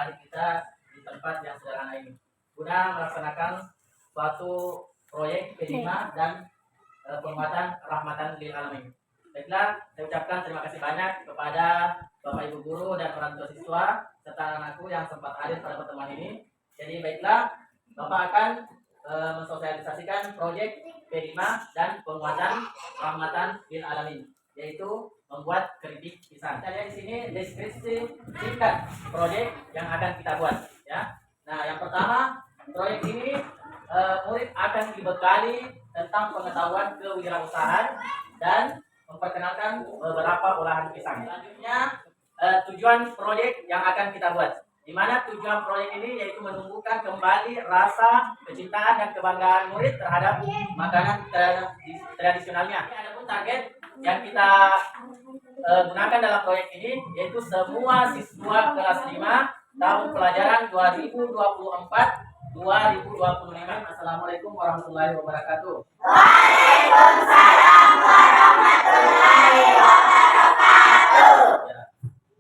hadir kita di tempat yang sederhana ini guna melaksanakan suatu proyek P5 dan penguatan rahmatan lil alamin. Baiklah, saya ucapkan terima kasih banyak kepada Bapak Ibu guru dan orang tua siswa serta anakku yang sempat hadir pada pertemuan ini. Jadi baiklah, Bapak akan mensosialisasikan proyek P5 dan penguatan rahmatan lil alamin, yaitu membuat keripik pisang. Kita lihat di sini deskripsi singkat proyek yang akan kita buat, ya. Nah, yang pertama, proyek ini murid akan dibekali tentang pengetahuan kewirausahaan dan memperkenalkan beberapa olahan pisang. Selanjutnya, tujuan proyek yang akan kita buat, di mana tujuan proyek ini yaitu menumbuhkan kembali rasa kecintaan dan kebanggaan murid terhadap makanan tradisionalnya. Adapun target yang kita gunakan dalam proyek ini yaitu semua siswa kelas 5 tahun pelajaran 2024-2025. Assalamualaikum warahmatullahi wabarakatuh. Waalaikumsalam warahmatullahi wabarakatuh. Ya.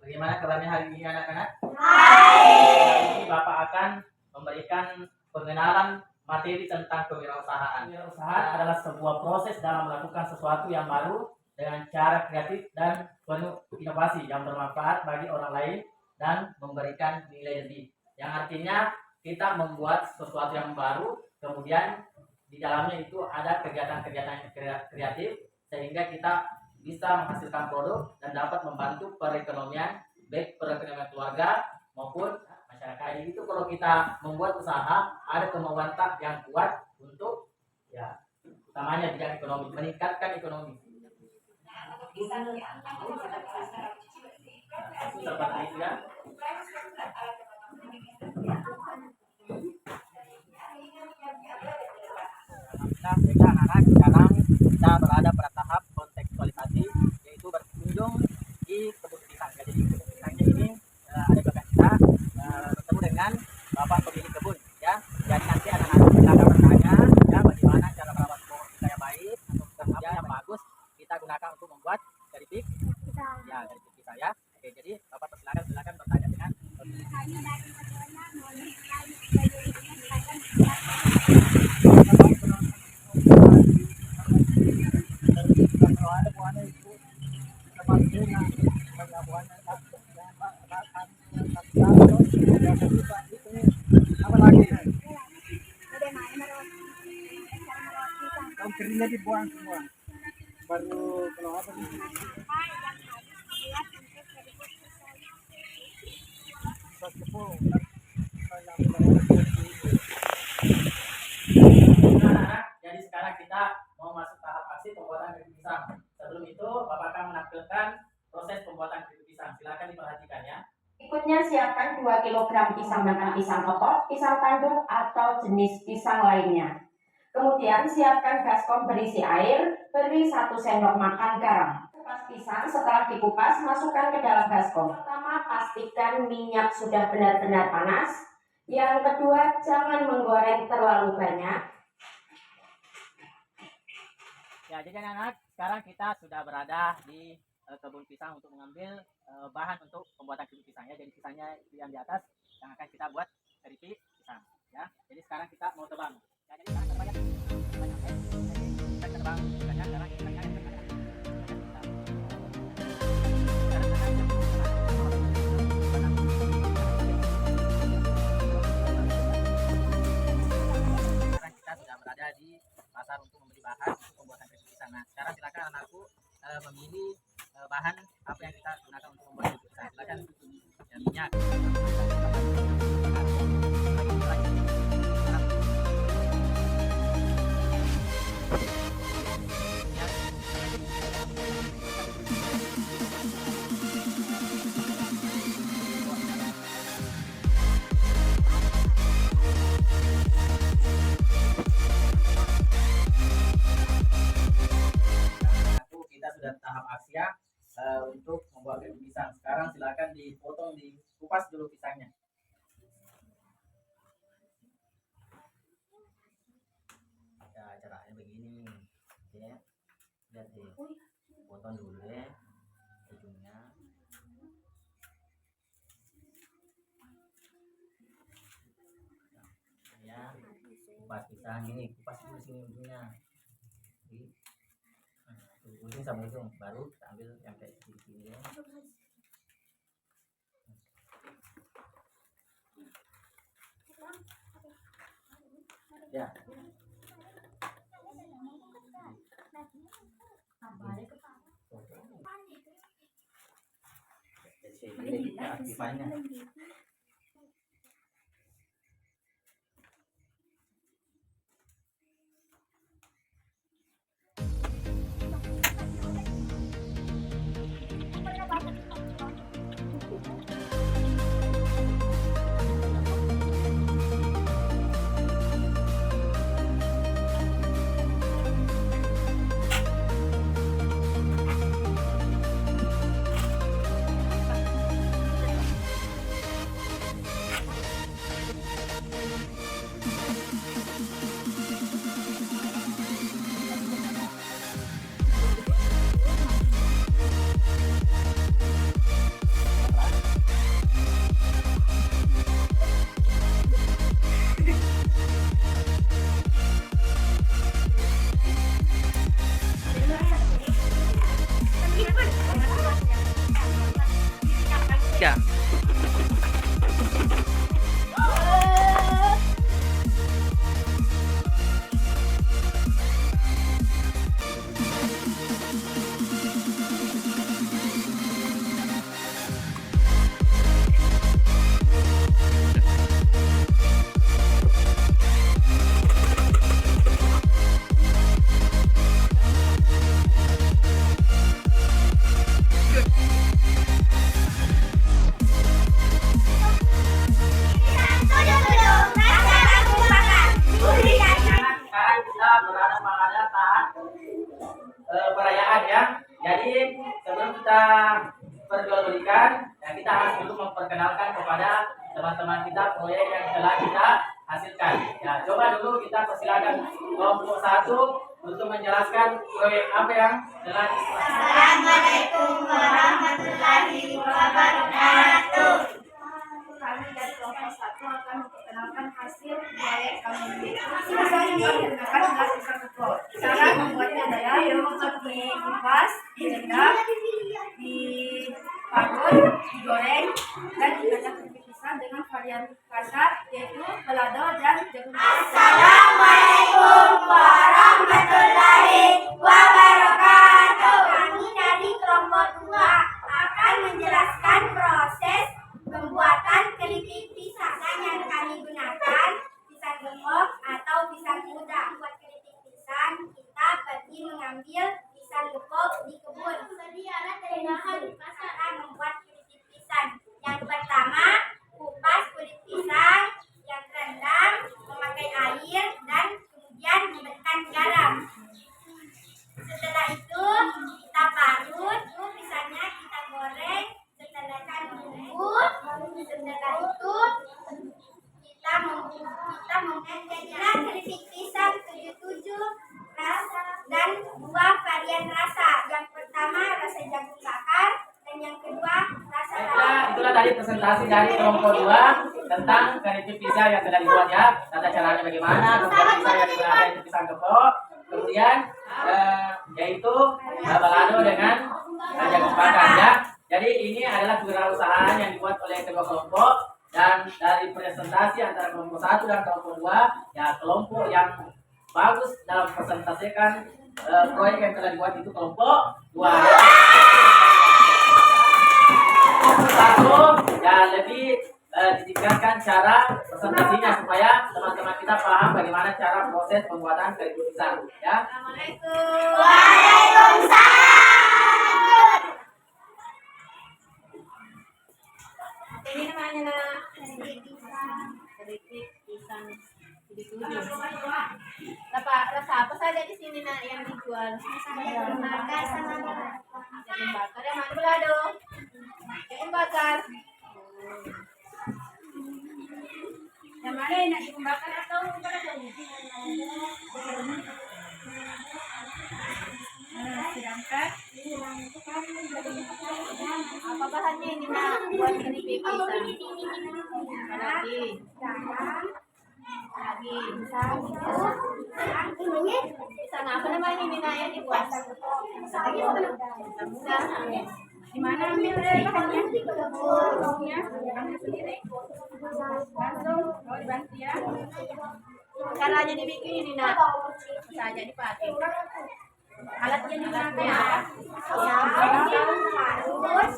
Bagaimana kabarnya hari ini anak-anak? Baik. Ini Bapak akan memberikan pengenalan materi tentang kewirausahaan. Kewirausahaan adalah sebuah proses dalam melakukan sesuatu yang baru dengan cara kreatif dan penuh inovasi yang bermanfaat bagi orang lain dan memberikan nilai lebih. Yang artinya kita membuat sesuatu yang baru, kemudian di dalamnya itu ada kegiatan-kegiatan kreatif sehingga kita bisa menghasilkan produk dan dapat membantu perekonomian, baik perekonomian keluarga maupun masyarakat. Jadi itu kalau kita membuat usaha ada kemauan tak yang kuat untuk ya utamanya bidang ekonomi, meningkatkan ekonomi. Itu seperti itu ya. Baiklah anak-anak, sekarang kita berada pada tahap kontekstualisasi, yaitu berkunjung di kebun pisang. Jadi kebun pisangnya ini ada belakang kita, bertemu dengan bapak pemilik kebun, ya. Jadi nanti anak-anak kita akan bertanya, ya, bagaimana cara merawat pohon pisang yang baik atau kemudian yang bagus kita gunakan untuk membuat keripik pisang. Ya, keripik pisang ya. Oke, jadi bapak silakan bertanya dengan keringnya dibuang semua baru kalau apa jadi sekarang kita mau masuk tahap aksi pembuatan keripik pisang. Sebelum itu Bapak akan menampilkan proses pembuatan keripik pisang. Silakan diperhatikan ya. Berikutnya siapkan 2 kg pisang dengan pisang otot, pisang tanduk atau jenis pisang lainnya. Kemudian siapkan baskom berisi air, beri 1 sendok makan garam. Kupas pisang, setelah dikupas masukkan ke dalam baskom. Pertama, pastikan minyak sudah benar-benar panas. Yang kedua, jangan menggoreng terlalu banyak. Ya, jadi anak-anak, sekarang kita sudah berada di kebun pisang untuk mengambil bahan untuk pembuatan keripik pisang ya. Jadi pisangnya yang di atas yang akan kita buat keripik pisang ya. Jadi sekarang kita mau tebang. Ya, jadi sekarang kita terbang pisangnya sekarang pisangnya sekarang kita sudah berada di pasar untuk membeli bahan untuk pembuatan keripik pisang. Nah, sekarang silakan anakku memilih bahan apa yang kita gunakan untuk membuat keripik pisang. Silakan ya, minyak. Kita sudah tahap aksi ya untuk membuat keripik pisang. Sekarang silakan dipotong, dikupas dulu pisangnya. Ya, caranya begini ya. Lihat deh, potong dulu ya ujungnya. Ya, kupas pisang ini, kupas dulu sini ujungnya. Jadi, ujung sama ujung baru kita ambil yang kayak gini ya. Ya. Jadi aktifannya. Ya. Sekarang kita berada pada tahap perayaan ya. Jadi sebelum kita perjualbelikan, ya kita harus dulu memperkenalkan kepada teman-teman kita proyek yang telah kita hasilkan. Ya, coba dulu kita persilakan kelompok 1 untuk menjelaskan proyek apa yang telah diselesaikan. Assalamualaikum warahmatullahi wabarakatuh. Kami dari kelompok 1 akan memperkenalkan hasil proyek kami. Pisang ini menggunakan gelas pisang kepok. Cara membuatnya adalah dikupas, direndam, diparut, digoreng, dan dikacang keripik pisang dengan varian rasa yaitu balado dan jagung. Assalamualaikum warahmatullahi wabarakatuh. Kami dari kelompok 2 akan menjelaskan proses pembuatan keripik pisang yang kami gunakan pisang gepok atau pisang muda. Buat keripik pisang kita pergi mengambil pisang gepok di kebun. Sedialah dari bahan di pasaran membuat keripik pisang. Yang pertama, kupas kulit pisang, yang rendam memakai air dan kemudian memberikan garam. Setelah itu kita parut, pisangnya kita goreng, setelah bumbu. Setelah itu kita membuat keripik pisang 77 rasa dan 2 varian rasa. Yang pertama rasa jagung bakar dan yang kedua rasa Itulah tadi presentasi dari kelompok 2 tentang keripik pisang yang telah dibuat ya. Tata caranya bagaimana, kemudian pisang yang digunakan itu pisang gepok, kemudian yaitu balado dengan jagung bakar ya. Jadi ini adalah kewirausahaan yang dibuat oleh kedua kelompok, dan dari presentasi antara kelompok 1 dan kelompok 2 ya, kelompok yang bagus dalam presentasikan proyek yang telah dibuat itu kelompok 2. Kelompok 1 ya lebih ditingkatkan cara presentasinya supaya teman-teman kita paham bagaimana cara proses pembuatan keripik pisang ya. Assalamualaikum. Waalaikumsalam. Ini namanya nak keripik pisang 77. Rasa apa saja di sini nak yang dijual? Jagung bakar sama jagung bakar. Yang mana balado? Jagung bakar. Yang mana nak jagung bakar atau balado? Sedangkan apa bahannya ini nak buat keripik pisang? Lagi bagi pisang pisang apa namanya ini Naya dibuat muda. Di mana ambil bahannya? Ambil sendiri. Langsung mau dibantu ya. Caranya dibikin ini nak, saja dipakai. Alatnya digunakan apa? Harus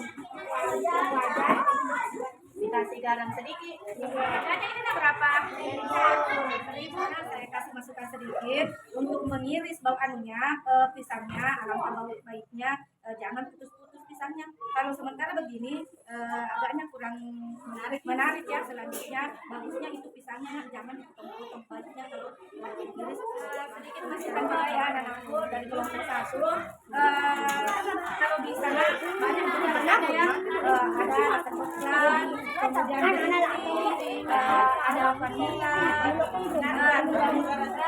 dikasih garam sedikit. Harganya ini berapa? 1.000. Nah, saya kasih masukan sedikit untuk mengiris bau anunya, pisangnya. Alangkah baiknya jangan putus-putus pisangnya. Kalau sementara begini agaknya kurang menarik ya. Selanjutnya bagusnya itu pisangnya jangan dipotong-potong baiknya. Kalau iris sedikit masukan juga ya anak-anakku dari kelompok 1. Kalau di sana banyak juga rasanya ya. Ada rasa coklat, kemudian ada vanila, terima kasih.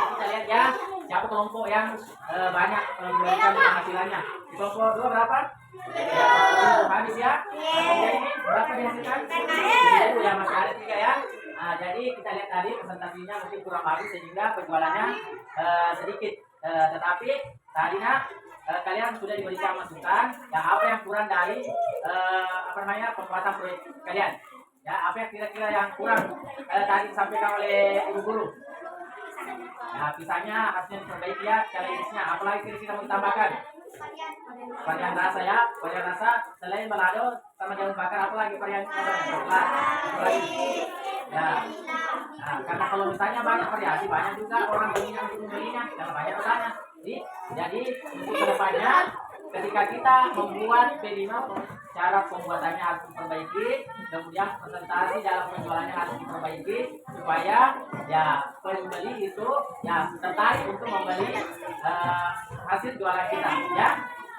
Kita lihat ya, siapa kelompok yang banyak memberikan penghasilannya. Di kelompok 2 berapa? Habis ya. Kemudian ini berapa dihasilkan? 1.000 ya, masih ada 3 ya. Nah, jadi kita lihat tadi presentasinya mungkin kurang bagus sehingga penjualannya sedikit. Tetapi tadinya kalian sudah diberikan masukan ya apa yang kurang dari pembuatan proyek kalian. Ya, apa yang kira-kira yang kurang tadi disampaikan oleh ibu guru. Nah, pisangnya harusnya diperbaiki ya, cara irisnya. Apalagi kira-kira mau ditambahkan? Varian rasa ya, varian rasa selain balado sama jamu bakar, apalagi varian coklat, apalagi ya. Nah, karena kalau misalnya banyak variasi, banyak juga orang belinya, karena banyak orangnya. Jadi untuk kedepannya ketika kita membuat P5, cara pembuatannya harus diperbaiki, kemudian presentasi dalam penjualannya harus diperbaiki supaya ya pembeli itu ya tertarik untuk membeli hasil jualan kita ya.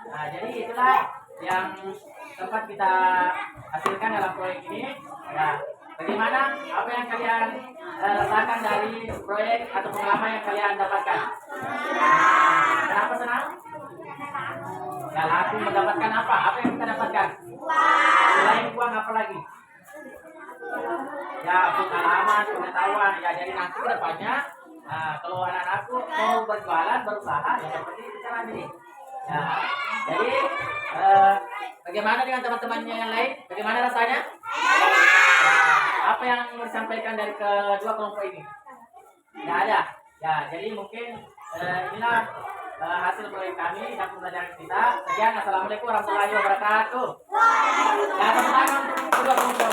Nah, jadi itulah yang tempat kita hasilkan dalam proyek ini ya. Bagaimana apa yang kalian rasakan dari proyek atau pengalaman yang kalian dapatkan? Kenapa senang? Ya, aku mendapatkan apa? Apa yang kita dapatkan? Selain uang apa lagi? Ya, pengalaman, pengetahuan. Ya, jadi nanti ke depannya kalau anak-anakku mau berjualan, berusaha, ya seperti itu cara ini. Ya, jadi bagaimana dengan teman-temannya yang lain? Bagaimana rasanya? Apa yang mau disampaikan dari kedua kelompok ini? Tidak ada. Ya, jadi mungkin inilah hasil proyek kami dan pembelajaran kita. Sekian, assalamualaikum warahmatullahi wabarakatuh. Ya, tepuk tangan untuk kedua kelompok.